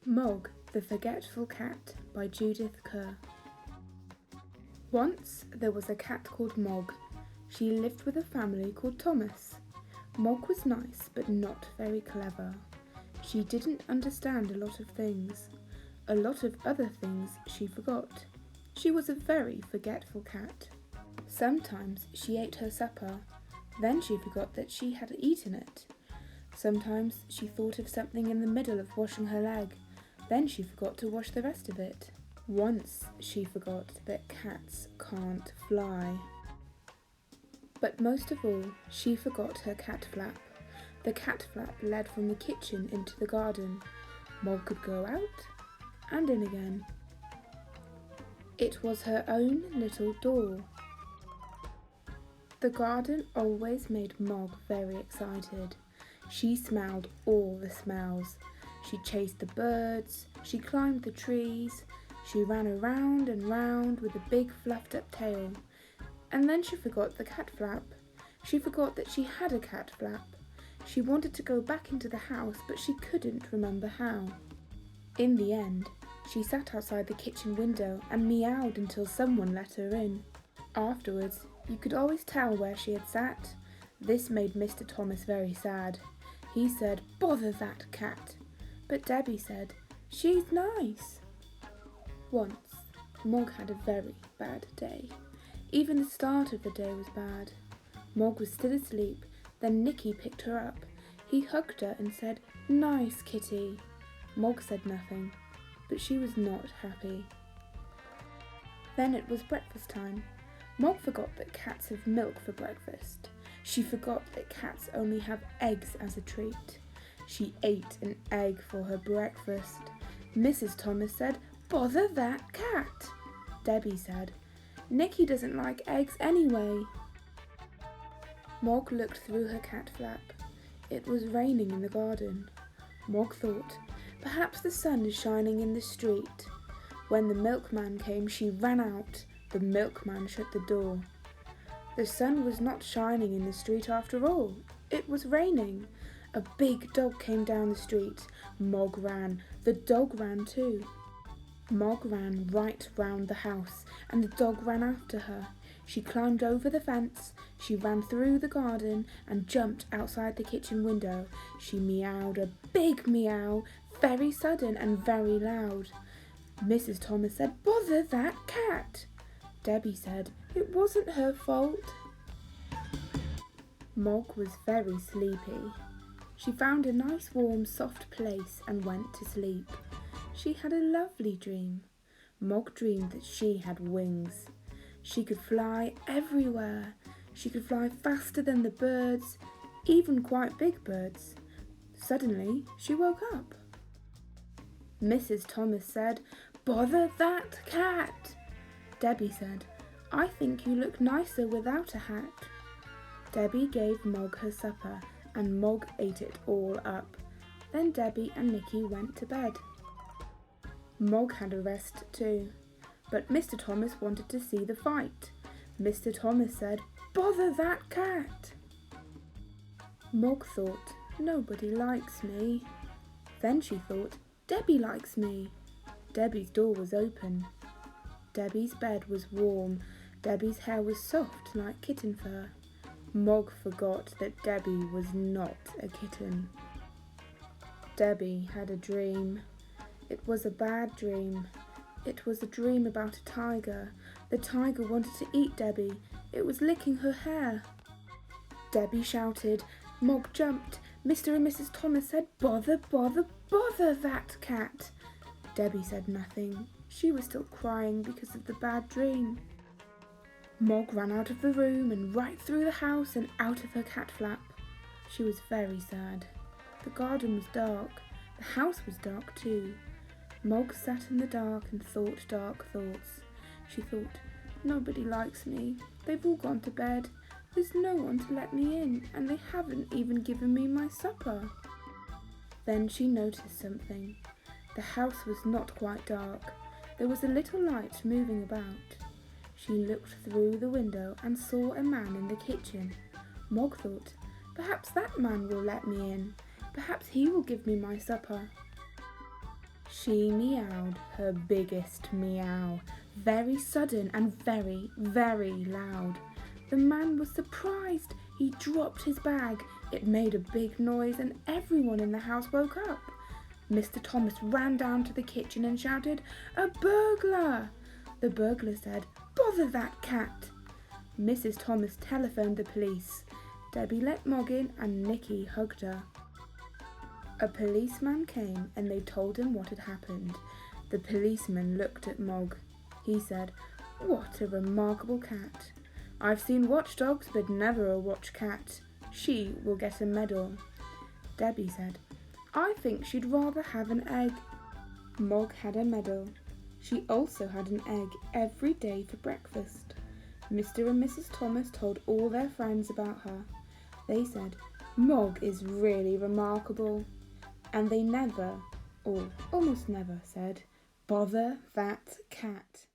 Mog The Forgetful Cat by Judith Kerr. Once there was a cat called Mog. She lived with a family called Thomas. Mog was nice but not very clever. She didn't understand a lot of things. A lot of other things she forgot. She was a very forgetful cat. Sometimes she ate her supper, then she forgot that she had eaten it. Sometimes she thought of something in the middle of washing her leg, then she forgot to wash the rest of it. Once she forgot that cats can't fly. But most of all, she forgot her cat flap. The cat flap led from the kitchen into the garden. Mog could go out and in again. It was her own little door. The garden always made Mog very excited. She smelled all the smells. She chased the birds, she climbed the trees, she ran around and round with a big fluffed up tail. And then she forgot the cat flap. She forgot that she had a cat flap. She wanted to go back into the house, but she couldn't remember how. In the end, she sat outside the kitchen window and meowed until someone let her in. Afterwards, you could always tell where she had sat. This made Mr. Thomas very sad. He said, "Bother that cat." But Debbie said, "She's nice." Once, Mog had a very bad day. Even the start of the day was bad. Mog was still asleep, then Nicky picked her up. He hugged her and said, "Nice kitty." Mog said nothing, but she was not happy. Then it was breakfast time. Mog forgot that cats have milk for breakfast. She forgot that cats only have eggs as a treat. She ate an egg for her breakfast. Mrs. Thomas said, "Bother that cat." Debbie said, "Nicky doesn't like eggs anyway." Mog looked through her cat flap. It was raining in the garden. Mog thought, perhaps the sun is shining in the street. When the milkman came, she ran out. The milkman shut the door. The sun was not shining in the street after all. It was raining. A big dog came down the street. Mog ran. The dog ran too. Mog ran right round the house, and the dog ran after her. She climbed over the fence. She ran through the garden and jumped outside the kitchen window. She meowed a big meow, very sudden and very loud. Mrs. Thomas said, "Bother that cat." Debbie said, "It wasn't her fault." Mog was very sleepy. She found a nice warm soft place and went to sleep. She had a lovely dream. Mog dreamed that she had wings. She could fly everywhere. She could fly faster than the birds, even quite big birds. Suddenly, she woke up. Mrs. Thomas said, "Bother that cat." Debbie said, "I think you look nicer without a hat." Debbie gave Mog her supper, and Mog ate it all up. Then Debbie and Nicky went to bed. Mog had a rest too, but Mr. Thomas wanted to see the fight. Mr. Thomas said, "Bother that cat." Mog thought, "Nobody likes me." Then she thought, "Debbie likes me." Debbie's door was open. Debbie's bed was warm. Debbie's hair was soft like kitten fur. Mog forgot that Debbie was not a kitten. Debbie had a dream. It was a bad dream. It was a dream about a tiger. The tiger wanted to eat Debbie. It was licking her hair. Debbie shouted. Mog jumped. Mr. and Mrs. Thomas said, "Bother, bother, bother that cat." Debbie said nothing. She was still crying because of the bad dream. Mog ran out of the room and right through the house and out of her cat flap. She was very sad. The garden was dark. The house was dark too. Mog sat in the dark and thought dark thoughts. She thought, "Nobody likes me. They've all gone to bed. There's no one to let me in, and they haven't even given me my supper." Then she noticed something. The house was not quite dark. There was a little light moving about. She looked through the window and saw a man in the kitchen. Mog thought, "Perhaps that man will let me in. Perhaps he will give me my supper." She meowed her biggest meow, very sudden and very, very loud. The man was surprised. He dropped his bag. It made a big noise and everyone in the house woke up. Mr. Thomas ran down to the kitchen and shouted, "A burglar!" The burglar said, "Bother that cat!" Mrs. Thomas telephoned the police. Debbie let Mog in and Nicky hugged her. A policeman came and they told him what had happened. The policeman looked at Mog. He said, "What a remarkable cat. I've seen watchdogs but never a watch cat. She will get a medal." Debbie said, "I think she'd rather have an egg." Mog had a medal. She also had an egg every day for breakfast. Mr. and Mrs. Thomas told all their friends about her. They said, "Mog is really remarkable." And they never, or almost never, said, "Bother that cat."